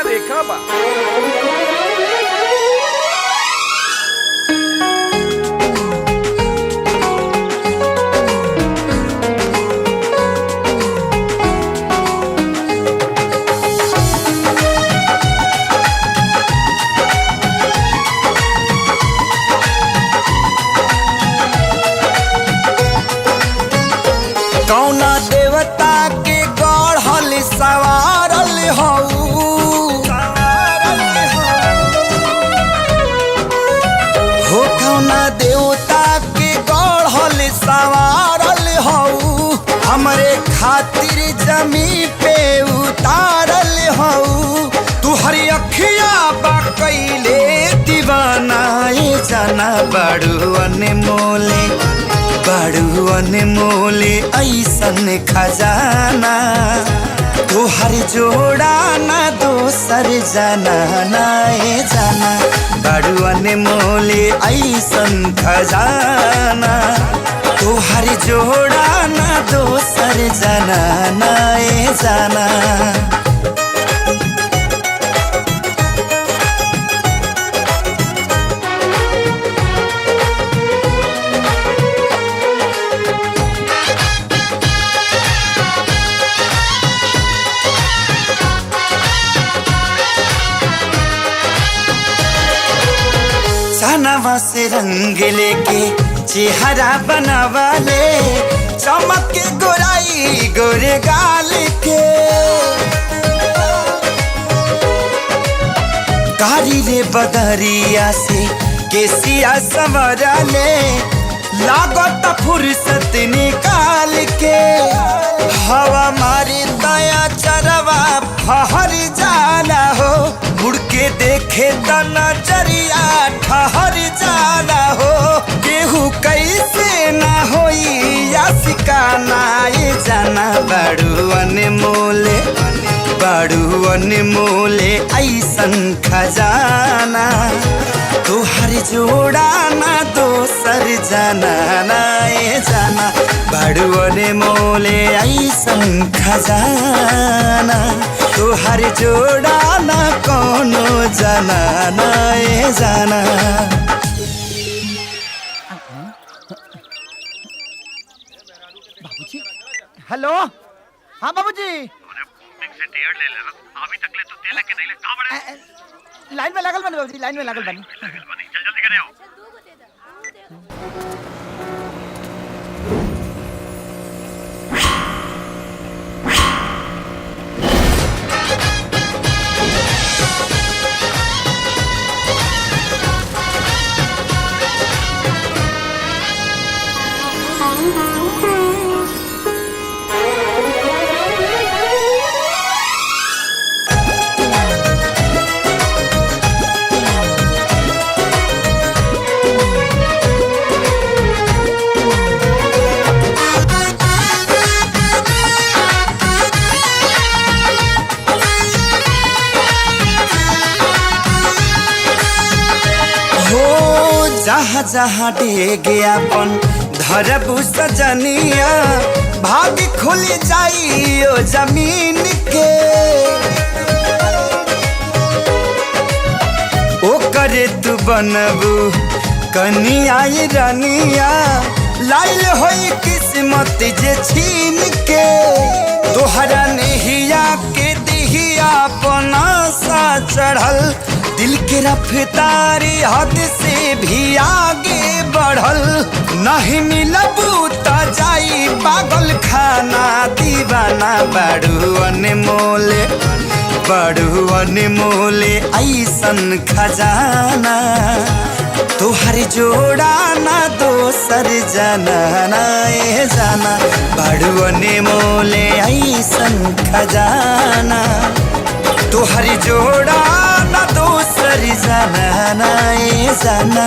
रेखा बा। कौना देवता के गढ़ल सवारल हऊ हो कौना देवता के गढ़ल सवारल हऊ हमरे खातिर जमी पे उतारल हऊ तू हरी अखिया बा कैले दीवानाए जाना बड़ू अनमोले बड़ू अनमोले ऐसन खजाना तोहर जोड़ा ना दोसर जाना नाए जाना बड़ू अनमोले ऐसन खजाना तोहर जोड़ा ना दोसर जाना नाए जाना। चनवा से रंग लेके चेहरा बनावाले चमक के गोराई गोरे गाल के कारी रे बदरिया से केसिया संवरले लागत फुर्सत निकाल के हवा मारी दया चरवा फहर जाला हो मुड़ के देखे त नजरिया ठहर जाला हो केहू कैसे ना होई या सिकाना ये जाना बड़ू अनमोले ऐसन खजाना तोहर जोड़ा ना दोसर जाना नाए जाना बड़ू अनमोले ऐसन खजाना तोहर जोड़ा ना कोनो जाना नाए जाना। बाबूजी हेलो हाँ बाबूजी अभी तक ले तो तेल के नहीं ले कहां बड़े लाइन में लागल बनी बाबूजी लाइन में लागल बनी चल जल्दी करे आओ। जहाँ जहाँ डेगे अपन धरबू सजनिया भाग खुल जाई ओ जमीन के ओ करे तू बनबू कनिया रनिया लाइल होई किस्मत जे छीन के तोहरा नहिया के दिहिया अपना सा चढ़ल दिल के रफ्तारी हद से भी आगे बढ़ल नहीं मिलबू त जाई पागल खाना दीवाना बड़ू अनमोले ऐसन खजाना तोहर जोड़ा ना दोसर जाना नाए जाना बड़ू अनमोले ऐसन खजाना तोहर जोड़ा ना दोसर जाना नाए जाना।